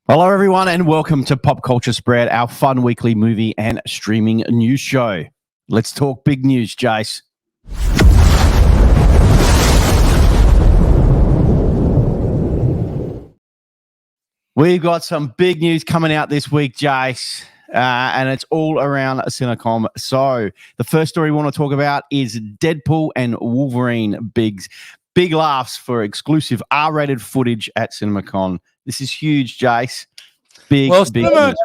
Hello, everyone, and welcome to Pop Culture Spread, our fun weekly movie and streaming news show. Let's talk big news, Jace. We've got some big news coming out this week, Jace, and it's all around CinemaCon. So the first story we want to talk about is Deadpool and Wolverine. Big laughs for exclusive R-rated footage at CinemaCon. This is huge, Jace. CinemaCon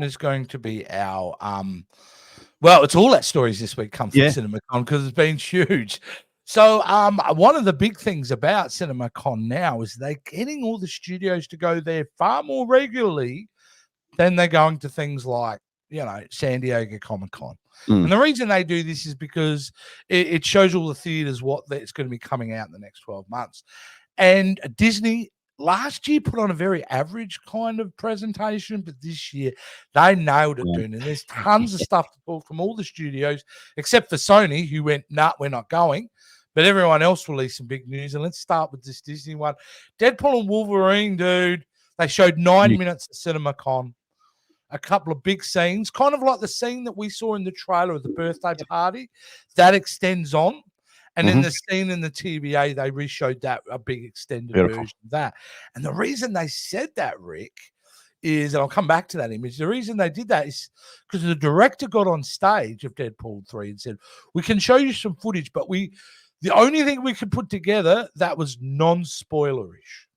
is going to be our it's all that stories this week come from CinemaCon because it's been huge. So one of the big things about CinemaCon now is they're getting all the studios to go there far more regularly than they're going to things like, San Diego Comic-Con. And the reason they do this is because it shows all the theaters what that's going to be coming out in the next 12 months. And Disney last year put on a very average kind of presentation, but this year they nailed it, dude. And there's tons of stuff to talk from all the studios, except for Sony, who went, nah, we're not going. But everyone else released some big news. And let's start with this Disney one. Deadpool and Wolverine, dude. They showed 9 minutes at CinemaCon. A couple of big scenes, kind of like the scene that we saw in the trailer of the birthday party. That extends on. And then the scene in the TVA, they re-showed that, a big extended version of that. And the reason they said that, Rick, is, and I'll come back to that image, the reason they did that is because the director got on stage of Deadpool 3 and said, we can show you some footage, but the only thing we could put together that was non-spoilerish.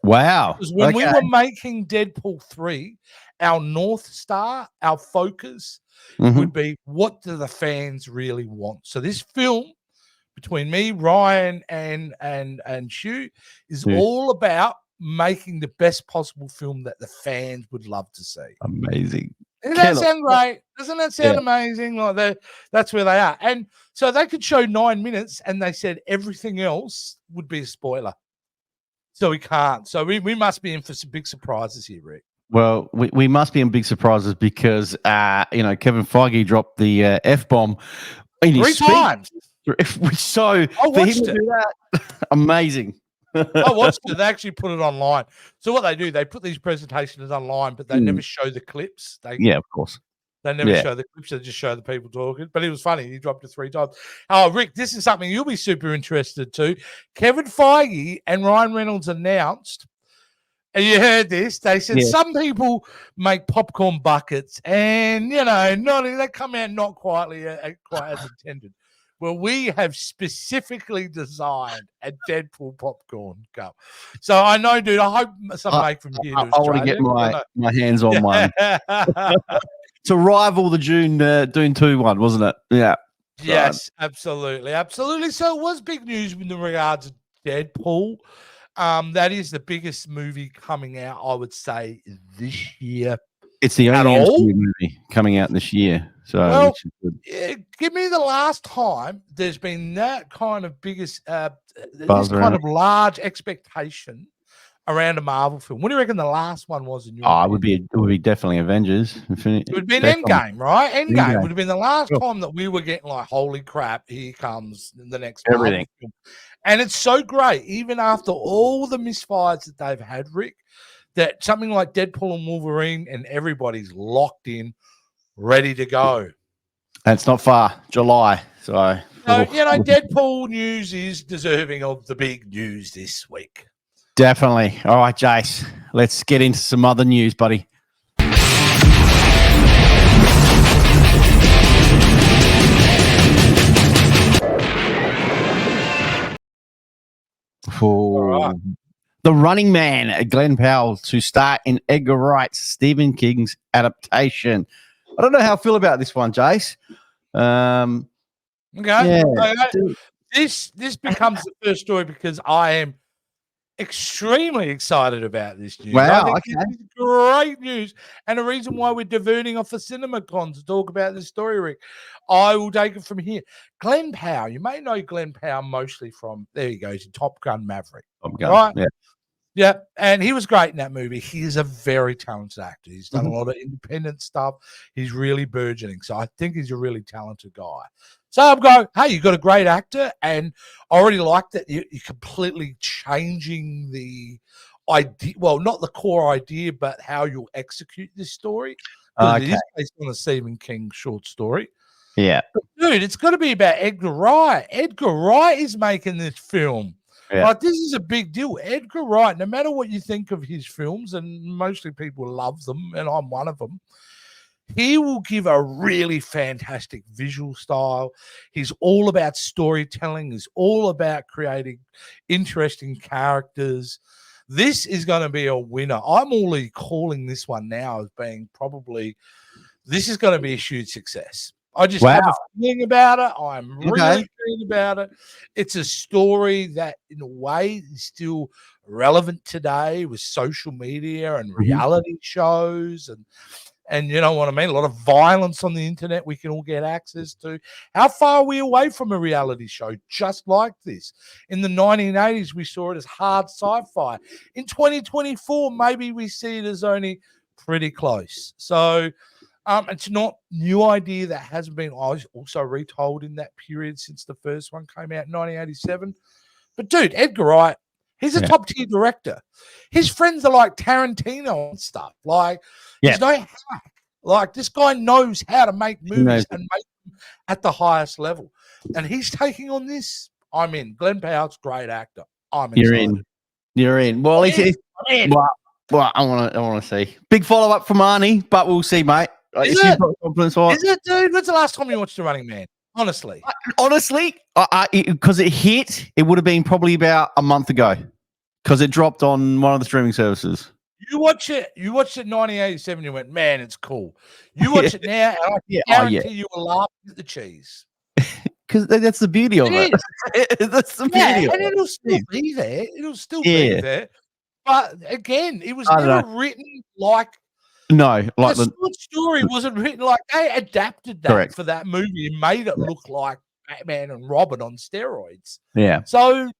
Wow. Because when we were making Deadpool 3, our North Star, our focus would be, what do the fans really want? So this film, between me, Ryan, and Shu, is all about making the best possible film that the fans would love to see. Amazing. Doesn't that sound great? Doesn't that sound amazing? Like that's where they are. And so they could show 9 minutes, and they said everything else would be a spoiler. So we can't. So we must be in for some big surprises here, Rick. Well, we must be in big surprises because Kevin Feige dropped the F-bomb in his 3 times. So I watched it. Do that, amazing. I watched it. They actually put it online. So what they do, they put these presentations online, but they never show the clips. Of course. They never show the clips. They just show the people talking. But it was funny. He dropped it 3 times. Oh, Rick, this is something you'll be super interested to. Kevin Feige and Ryan Reynolds announced, and you heard this, they said some people make popcorn buckets and, they come out not quite as intended. Well, we have specifically designed a Deadpool popcorn cup. So I know, dude, I hope some make from here. I want to get my hands on one. To rival the Dune 2 one, wasn't it? Yeah. Yes, absolutely. Absolutely. So it was big news in regards to Deadpool. That is the biggest movie coming out, I would say, this year. It's the only MCU movie coming out this year. So, give me the last time there's been that kind of this kind of large expectation around a Marvel film. What do you reckon the last one was in your opinion? It would be definitely Avengers. It would be an Endgame, right? Endgame would have been the last time that we were getting like, holy crap, here comes the next everything. Marvel film. And it's so great, even after all the misfires that they've had, Rick, that something like Deadpool and Wolverine and everybody's locked in, ready to go. And it's not far, July. So Deadpool news is deserving of the big news this week. Definitely. All right, Jace, let's get into some other news, buddy. All right. The Running Man, Glen Powell, to star in Edgar Wrights, Stephen King's adaptation. I don't know how I feel about this one, Jace. This becomes the first story because I am extremely excited about this news. Wow, This is great news. And the reason why we're diverting off the CinemaCon to talk about this story, Rick, I will take it from here. Glen Powell, you may know Glen Powell mostly from, there he goes, in Top Gun Maverick. Top Gun, right? Yeah. Yeah, and he was great in that movie. He is a very talented actor. He's done a lot of independent stuff. He's really burgeoning. So I think he's a really talented guy. So I'm going, hey, you've got a great actor, and I already like that you're completely changing the idea. Well, not the core idea, but how you'll execute this story. Because it is based on a Stephen King short story. Yeah. But dude, it's got to be about Edgar Wright. Edgar Wright is making this film. Yeah. Like, this is a big deal. Edgar Wright, no matter what you think of his films, and mostly people love them, and I'm one of them, he will give a really fantastic visual style. He's all about storytelling. He's all about creating interesting characters. This is going to be a winner. I'm already calling this one now as being probably, this is going to be a huge success. I just have a feeling about it. I'm really feeling about it. It's a story that, in a way, is still relevant today with social media and reality shows and you know what I mean? A lot of violence on the internet we can all get access to. How far are we away from a reality show just like this? In the 1980s, we saw it as hard sci-fi. In 2024, maybe we see it as only pretty close. So it's not new idea that hasn't been also retold in that period since the first one came out in 1987. But dude, Edgar Wright, he's a top tier director. His friends are like Tarantino and stuff. Like, there's no hack. Like, this guy knows how to make movies and make them at the highest level. And he's taking on this. I'm in. Glen Powell's great actor. I'm excited. You're in. Well, well, I want to see. Big follow up from Arnie, but we'll see, mate. Is it, dude? When's the last time you watched The Running Man? Honestly, because it hit, it would have been probably about a month ago because it dropped on one of the streaming services. You watched it in 1987. You went, man, it's cool. You watch it now, and I guarantee you will laugh at the cheese. Because that's the beauty of it. That's the beauty. And it'll still be there. It'll still be there. But again, it was never written like. No, like the story wasn't written like they adapted that for that movie and made it look like Batman and Robin on steroids. Yeah. So,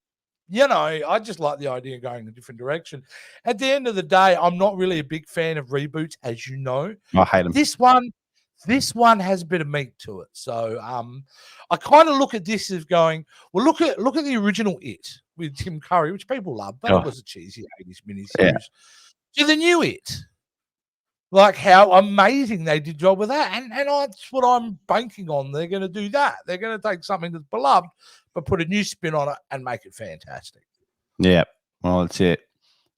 you know, I just like the idea of going a different direction. At the end of the day, I'm not really a big fan of reboots, as you know. I hate them. This one has a bit of meat to it. So, I kind of look at this as going, well, look at the original It with Tim Curry, which people love, but it was a cheesy 80s miniseries. To the new It. Like how amazing they did job with that. And that's what I'm banking on. They're going to do that. They're going to take something that's beloved, but put a new spin on it and make it fantastic. Yeah. Well, that's it.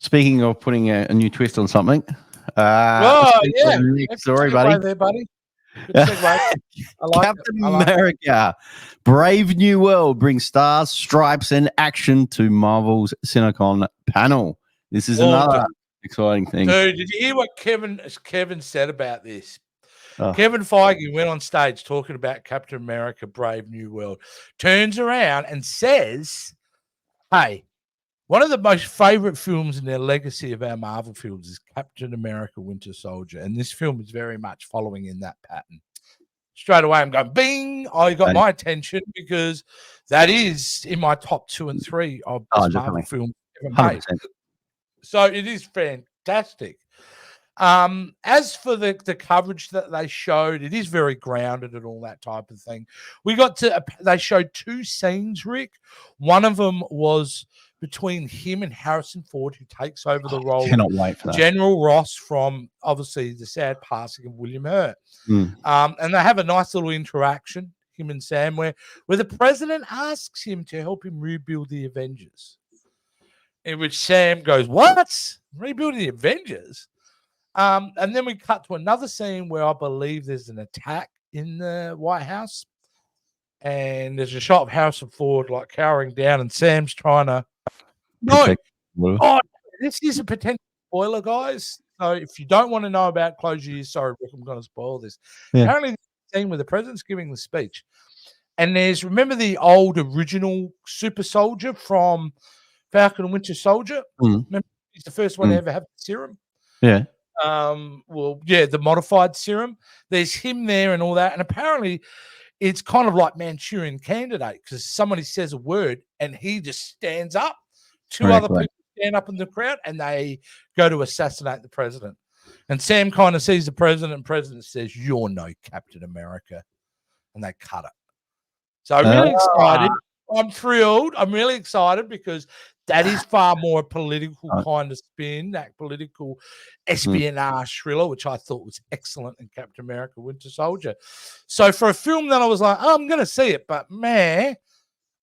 Speaking of putting a new twist on something. Sorry, buddy. There, buddy. Good segue. Captain America, Brave New World brings stars, stripes, and action to Marvel's CinemaCon panel. This is another exciting thing. Dude, did you hear what Kevin said about this? Kevin Feige went on stage talking about Captain America, Brave New World, turns around and says, hey, one of the most favorite films in their legacy of our Marvel films is Captain America, Winter Soldier. And this film is very much following in that pattern. Straight away, I'm going, bing, I got my attention because that is in my top 2 and 3 of Marvel films ever made. So it is fantastic. As for the coverage that they showed, it is very grounded and all that type of thing. They showed 2 scenes, Rick. One of them was between him and Harrison Ford, who takes over the role of General Ross from, obviously, the sad passing of William Hurt. And they have a nice little interaction, him and Sam, where the president asks him to help him rebuild the Avengers. In which Sam goes, what? Rebuilding the Avengers? And then we cut to another scene where I believe there's an attack in the White House. And there's a shot of Harrison Ford like cowering down, and Sam's trying to. This is a potential spoiler, guys. So if you don't want to know about close your ears, sorry, Rick, I'm going to spoil this. Apparently, there's a scene where the president's giving the speech. And remember the old original super soldier from Falcon and Winter Soldier? Remember, he's the first one to ever have the serum. Yeah. The modified serum. There's him there and all that. And apparently it's kind of like Manchurian Candidate because somebody says a word and he just stands up. 2 other people stand up in the crowd and they go to assassinate the president. And Sam kind of sees the president and the president says, you're no Captain America. And they cut it. So I'm really excited. I'm thrilled. I'm really excited because That is far more a political kind of spin, that political espionage thriller, which I thought was excellent in Captain America Winter Soldier. So for a film that I was like, oh, I'm going to see it, but man,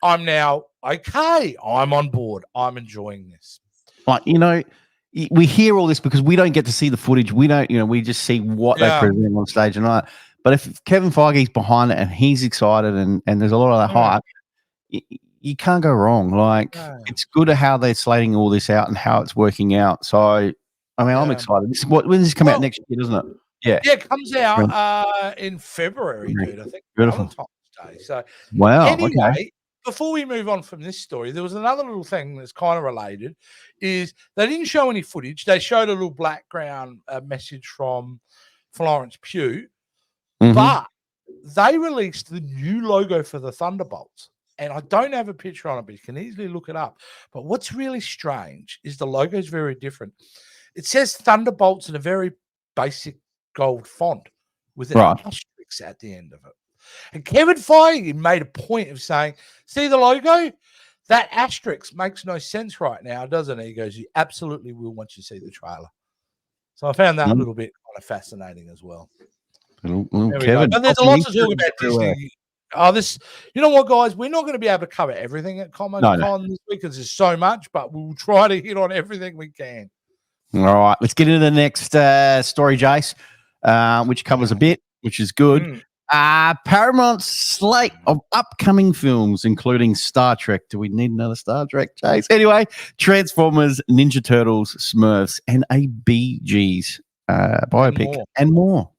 I'm now, okay, I'm on board. I'm enjoying this. Like, we hear all this because we don't get to see the footage. We don't, we just see what they present on stage and all that. But if Kevin Feige's behind it and he's excited and there's a lot of that hype, you can't go wrong. Like, it's good at how they're slating all this out and how it's working out. So, I mean, I'm excited. When does this come out next year, doesn't it? Yeah. Yeah, it comes out in February, dude. I think Beautiful. Valentine's Day. So, wow. Anyway, before we move on from this story, there was another little thing that's kind of related. Is they didn't show any footage. They showed a little background message from Florence Pugh, but they released the new logo for the Thunderbolts. And I don't have a picture on it, but you can easily look it up. But what's really strange is the logo is very different. It says Thunderbolts in a very basic gold font with an asterisk at the end of it. And Kevin Feige made a point of saying, see the logo? That asterisk makes no sense right now, doesn't it? He goes, you absolutely will once you see the trailer. So I found that a little bit kind of fascinating as well. Kevin. But there's a lot to talk about Disney. You know what, guys? We're not going to be able to cover everything at CinemaCon this week because there's so much, but we'll try to hit on everything we can. All right, let's get into the next story, Jace, which covers a bit, which is good. Paramount's slate of upcoming films, including Star Trek. Do we need another Star Trek, Jace? Anyway, Transformers, Ninja Turtles, Smurfs, and a Bee Gees biopic and more.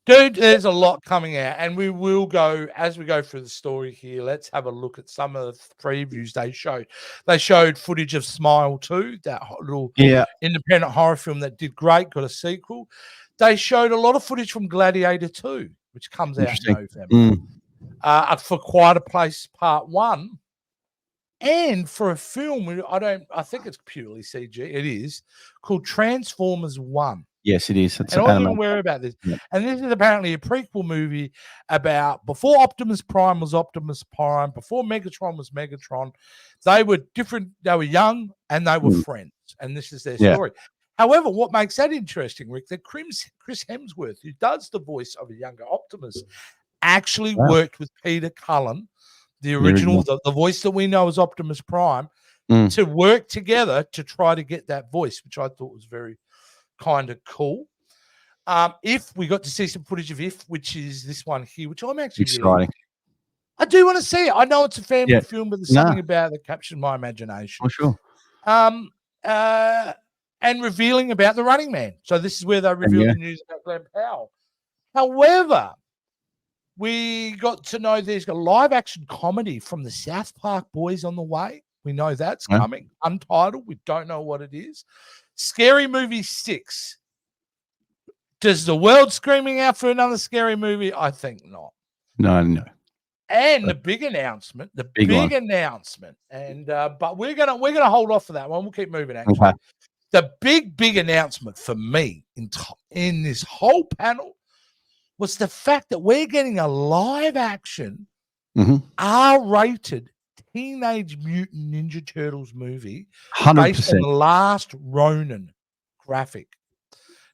Dude, there's a lot coming out, and we will go, as we go through the story here, let's have a look at some of the previews they showed. They showed footage of Smile 2, that little independent horror film that did great, got a sequel. They showed a lot of footage from Gladiator 2, which comes out in November. For Quiet a Place Part 1. And for a film, I think it's purely CG, it is, called Transformers 1. Yes, it is. And I wasn't aware about this. Yeah. And this is apparently a prequel movie about before Optimus Prime was Optimus Prime, before Megatron was Megatron. They were different. They were young and they were friends. And this is their story. However, what makes that interesting, Rick, that Chris Hemsworth, who does the voice of a younger Optimus, actually worked with Peter Cullen, the original, the voice that we know as Optimus Prime, to work together to try to get that voice, which I thought was very kind of cool. If we got to see some footage of If, which is this one here, which I'm actually exciting. I do want to see it. I know it's a family film, but there's something about it that captured my imagination. For sure. And revealing about the Running Man. So this is where they revealed the news about Glen Powell. However, we got to know there's a live action comedy from the South Park Boys on the way. We know that's coming. Untitled. We don't know what it is. Scary Movie 6. Does the world screaming out for another scary movie? I think not. No. And the big announcement, and but we're gonna hold off for that one. We'll keep moving. Actually, the big announcement for me in this whole panel was the fact that we're getting a live action, R-rated Teenage Mutant Ninja Turtles movie 100%. based on the last Ronin graphic.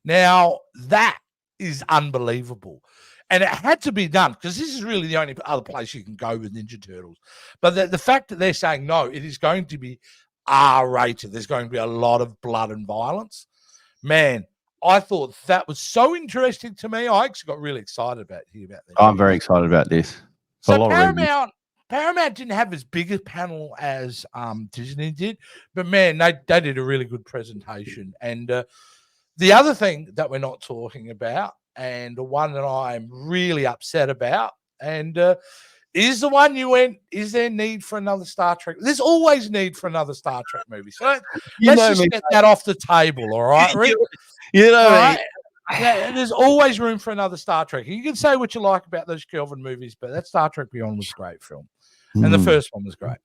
Now, that is unbelievable. And it had to be done because this is really the only other place you can go with Ninja Turtles. But the fact that they're saying, no, it is going to be R-rated. There's going to be a lot of blood and violence. Man, I thought that was so interesting to me. I actually got really excited about this. I'm very excited about this. So Paramount didn't have as big a panel as Disney did, but man, they did a really good presentation. And the other thing that we're not talking about, and the one that I'm really upset about, and is the one you went, is there need for another Star Trek? There's always need for another Star Trek movie. So let's just get that off the table, all right, Rick? Yeah, there's always room for another Star Trek. You can say what you like about those Kelvin movies, but that Star Trek Beyond was a great film. And the first one was great.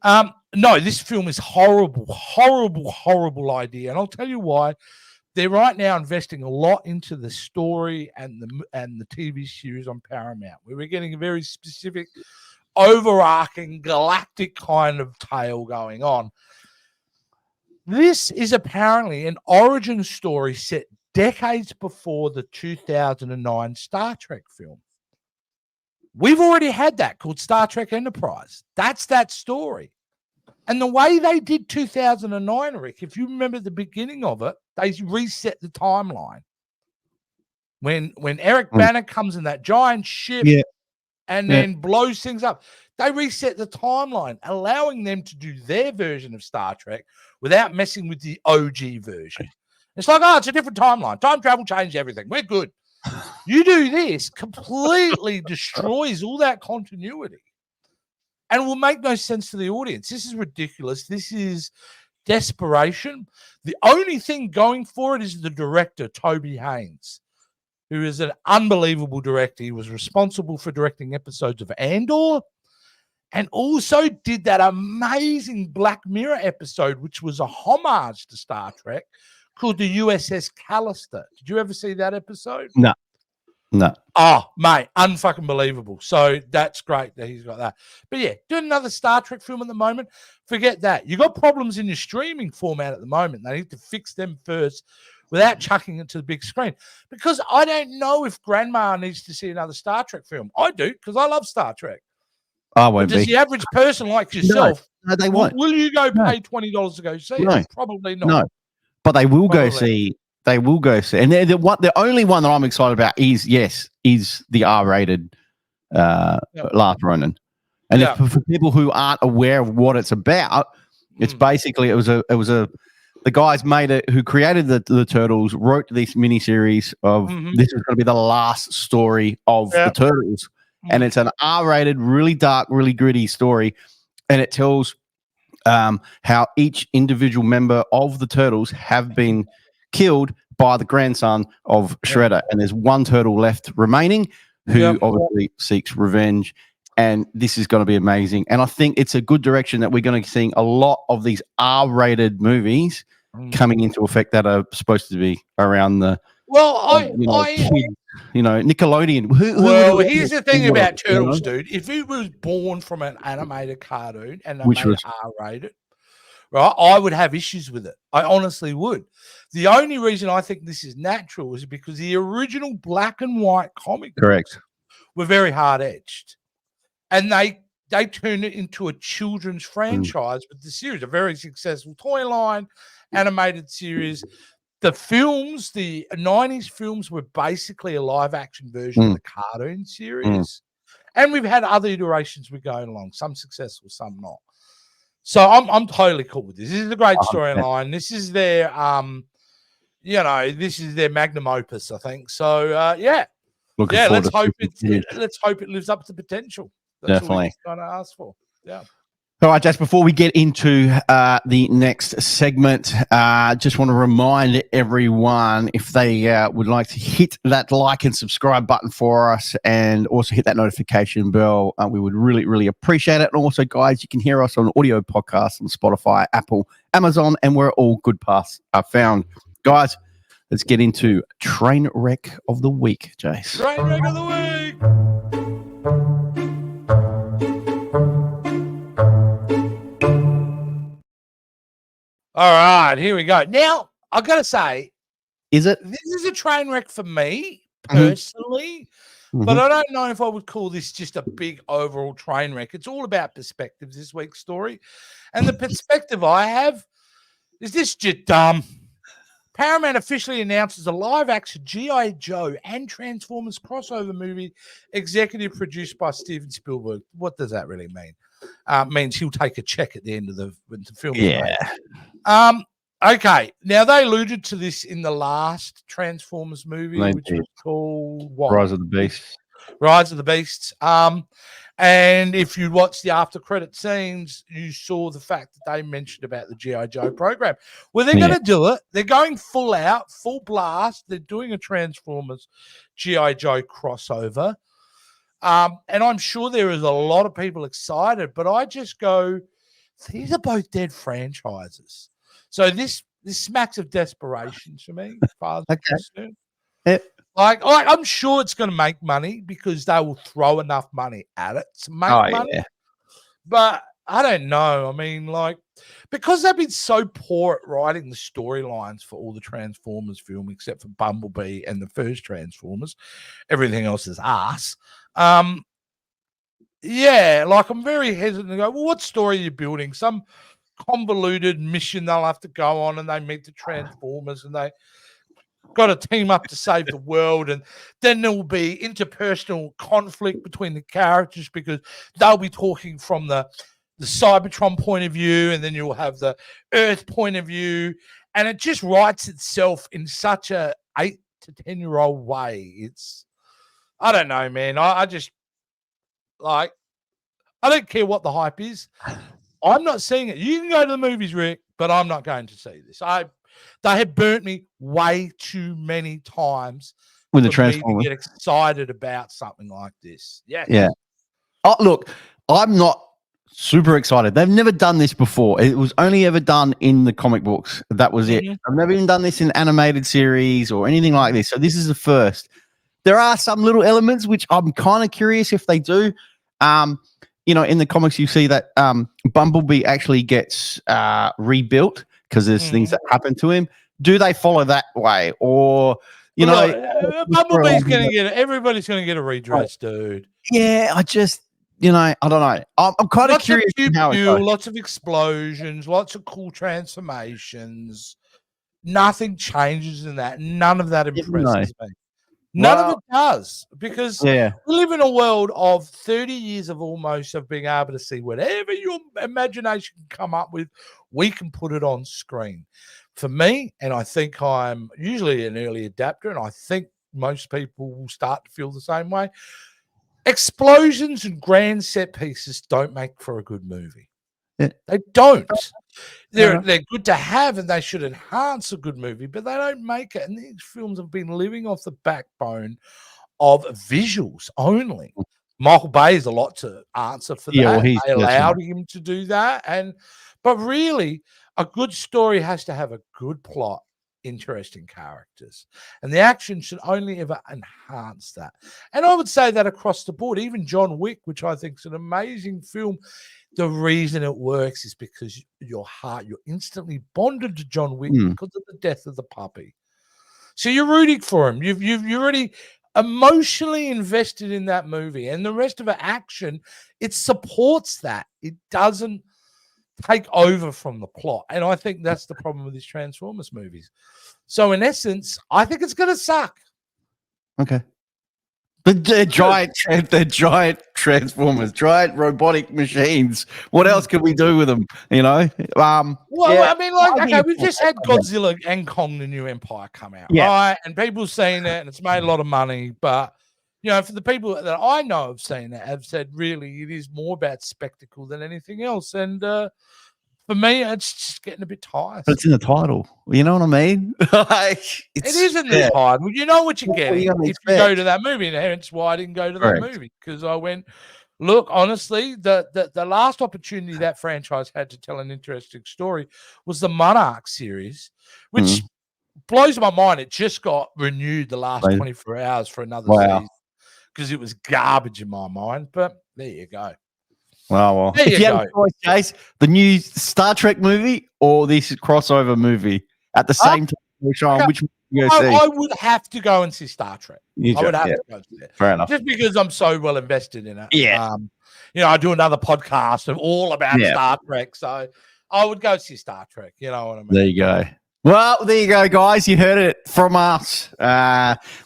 No, this film is horrible idea. And I'll tell you why. They're right now investing a lot into the story and the TV series on Paramount, where we're getting a very specific overarching galactic kind of tale going on. This is apparently an origin story set decades before the 2009 Star Trek film. We've already had that called Star Trek Enterprise. That's that story. And the way they did 2009, Rick, if you remember the beginning of it, they reset the timeline. When Eric Banner comes in that giant ship and then blows things up, they reset the timeline, allowing them to do their version of Star Trek without messing with the OG version. It's like, oh, it's a different timeline. Time travel changed everything. We're good. You do this, completely destroys all that continuity and will make no sense to the audience. This is ridiculous. This is desperation. The only thing going for it is the director, Toby Haynes, who is an unbelievable director. He was responsible for directing episodes of Andor and also did that amazing Black Mirror episode, which was a homage to Star Trek, called the USS Callister. Did you ever see that episode? No. Oh, mate, unfucking believable. So that's great that he's got that. But yeah, doing another Star Trek film at the moment, forget that. You got problems in your streaming format at the moment. They need to fix them first without chucking it to the big screen. Because I don't know if Grandma needs to see another Star Trek film. I do, because I love Star Trek. I won't does be. the average person like yourself, no, they won't. Will you go pay $20 to go see it? Probably not. No, but they will go see. They will go see. And the only one that I'm excited about is the R-rated Last Ronin. And for people who aren't aware of what it's about, it's basically the guys who created the Turtles wrote this miniseries of this is going to be the last story of the Turtles. And it's an R-rated, really dark, really gritty story. And it tells how each individual member of the Turtles have been killed by the grandson of Shredder. And there's one turtle left remaining who obviously seeks revenge. And this is going to be amazing. And I think it's a good direction that we're going to be seeing a lot of these R-rated movies coming into effect that are supposed to be around the Nickelodeon. Here's the thing about Turtles, dude. If it was born from an animated cartoon and they made it R-rated, right, I would have issues with it. I honestly would. The only reason I think this is natural is because the original black and white comic books were very hard-edged. And they turned it into a children's franchise with the series, a very successful toy line, animated series. The films, the 90s films, were basically a live-action version of the cartoon series. And we've had other iterations we're going along, some successful, some not. So I'm totally cool with this. This is a great storyline. This is their this is their magnum opus, I think. So let's hope it lives up to potential. That's definitely all we're trying to ask for. Yeah. All right, Jess, before we get into the next segment, just want to remind everyone if they would like to hit that like and subscribe button for us and also hit that notification bell. We would really, really appreciate it. And also, guys, you can hear us on audio podcasts on Spotify, Apple, Amazon, and where all good podcasts are found. Guys, let's get into Train Wreck of the Week, Jace. Train Wreck of the Week! All right, here we go. Now, I've got to say, this is a train wreck for me personally, but I don't know if I would call this just a big overall train wreck. It's all about perspectives, this week's story. And the perspective I have is this just dumb. Paramount officially announces a live-action G.I. Joe and Transformers crossover movie executive produced by Steven Spielberg. What does that really mean? Means he'll take a check at the end of the film. Yeah. Okay. Now, they alluded to this in the last Transformers movie, which was called what? Rise of the Beasts. Rise of the Beasts. And if you watch the after credit scenes, you saw the fact that they mentioned about the G.I. Joe program. Well, they're going to do it. They're going full out, full blast. They're doing a Transformers G.I. Joe crossover. And I'm sure there is a lot of people excited, but I just go, these are both dead franchises. So this smacks of desperation to me, as far as I'm concerned. Like I'm sure it's going to make money because they will throw enough money at it to make money. Yeah. But I don't know. I mean, like, because they've been so poor at writing the storylines for all the Transformers film, except for Bumblebee and the first Transformers, everything else is ass. Yeah, like I'm very hesitant to go, well, what story are you building? Some convoluted mission they'll have to go on and they meet the Transformers and they got to team up to save the world, and then there will be interpersonal conflict between the characters because they'll be talking from the Cybertron point of view, and then you'll have the Earth point of view, and it just writes itself in such a 8 to 10-year-old way. It's, I don't know, man. I just like, I don't care what the hype is. I'm not seeing it. You can go to the movies, Rick, but I'm not going to see this. They have burnt me way too many times with the for me to Transformers. get excited about something like this. Yes. Yeah. Oh, look, I'm not super excited. They've never done this before. It was only ever done in the comic books. That was it. I've never even done this in animated series or anything like this. So this is the first. There are some little elements which I'm kind of curious if they do. You know, in the comics, you see that Bumblebee actually gets rebuilt because there's things that happen to him. Do they follow that way, or Bumblebee's going to get it? Everybody's going to get a redress, dude. Yeah, I just, I don't know. I'm kind of curious how it goes. Lots of explosions, lots of cool transformations. Nothing changes in that. None of that impresses me. None of it does, because we live in a world of 30 years of almost of being able to see whatever your imagination can come up with, we can put it on screen. For me, and I think I'm usually an early adapter, and I think most people will start to feel the same way, explosions and grand set pieces don't make for a good movie. They don't. They're good to have, and they should enhance a good movie, but they don't make it. And these films have been living off the backbone of visuals only. Michael Bay has a lot to answer for that. Well, they allowed him to do that, but really, a good story has to have a good plot, interesting characters, and the action should only ever enhance that. And I would say that across the board. Even John Wick, which I think is an amazing film, the reason it works is because you're instantly bonded to John Wick because of the death of the puppy. So you're rooting for him. You're already emotionally invested in that movie, and the rest of the action, it supports that. It doesn't take over from the plot. And I think that's the problem with these Transformers movies. So in essence, I think it's going to suck. Okay. But they're giant Transformers, giant robotic machines. What else can we do with them? I mean, like, we've just had Godzilla and Kong: The New Empire come out, right? And people seen it, and it's made a lot of money. But for the people that I know have seen it, have said really it is more about spectacle than anything else. And for me, it's just getting a bit tired. But it's in the title. You know what I mean? It is in the title. You know what you're getting if you go to that movie. And hence why I didn't go to that movie, because I went, look, honestly, the last opportunity that franchise had to tell an interesting story was the Monarch series, which blows my mind. It just got renewed the last 24 hours for another season because it was garbage in my mind. But there you go. Well, if you have a choice, Chase, the new Star Trek movie or this crossover movie at the same time, which one would you go see? I would have to go and see Star Trek. I would have to go see it. Fair enough. Just because I'm so well invested in it. Yeah. I do another podcast of all about Star Trek, so I would go see Star Trek. You know what I mean? There you go. Well, there you go, guys. You heard it from us.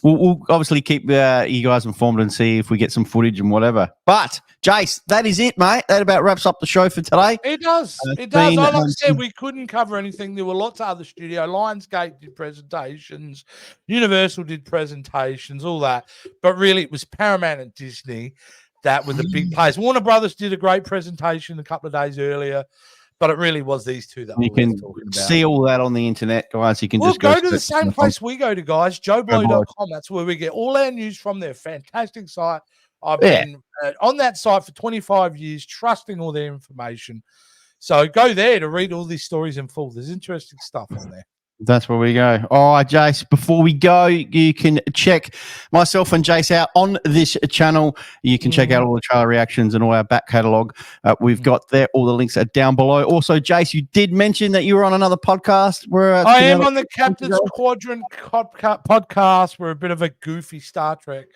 We'll obviously keep you guys informed and see if we get some footage and whatever. But, Jace, that is it, mate. That about wraps up the show for today. It does. It does. Like I said, we couldn't cover anything. There were lots of other studio. Lionsgate did presentations. Universal did presentations, all that. But really, it was Paramount and Disney that were the big players. Warner Brothers did a great presentation a couple of days earlier. But it really was these two that you can see all that on the internet, guys. You can just go to the same place we go to, guys. JoeBlow.com. That's where we get all our news from. Their fantastic site. I've been on that site for 25 years, trusting all their information. So go there to read all these stories in full. There's interesting stuff on there. That's where we go. All right, Jace, before we go, you can check myself and Jace out on this channel. You can check out all the trailer reactions and all our back catalogue. We've got there. All the links are down below. Also, Jace, you did mention that you were on another podcast. I am on the Captain's Quadrant podcast. We're a bit of a goofy Star Trek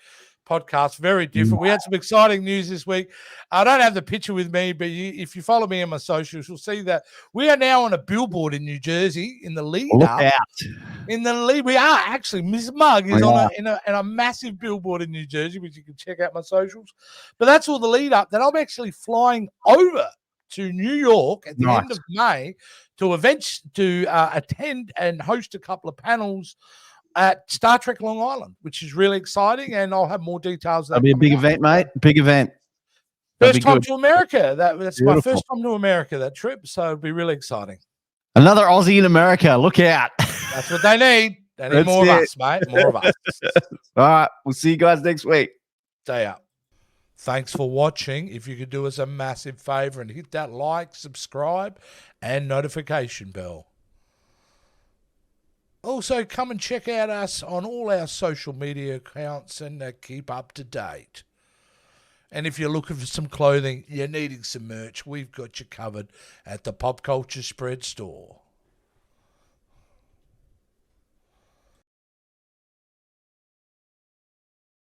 podcast, very different. We had some exciting news this week. I don't have the picture with me, but if you follow me on my socials, you'll see that we are now on a billboard in New Jersey in the lead up. In the lead, we are actually. Miss Mug is on a massive billboard in New Jersey, which you can check out my socials. But that's all the lead up. That I'm actually flying over to New York at the end of May to attend and host a couple of panels at Star Trek Long Island, which is really exciting, and I'll have more details. That'll be a big event, mate. Big event. First time to America. That's my first time to America, that trip, so it'll be really exciting. Another Aussie in America. Look out. That's what they need. They need more of us, mate. More of us. All right. We'll see you guys next week. Stay up. Thanks for watching. If you could do us a massive favor and hit that like, subscribe, and notification bell. Also, come and check out us on all our social media accounts and keep up to date. And if you're looking for some clothing, you're needing some merch, we've got you covered at the Pop Culture Spread store.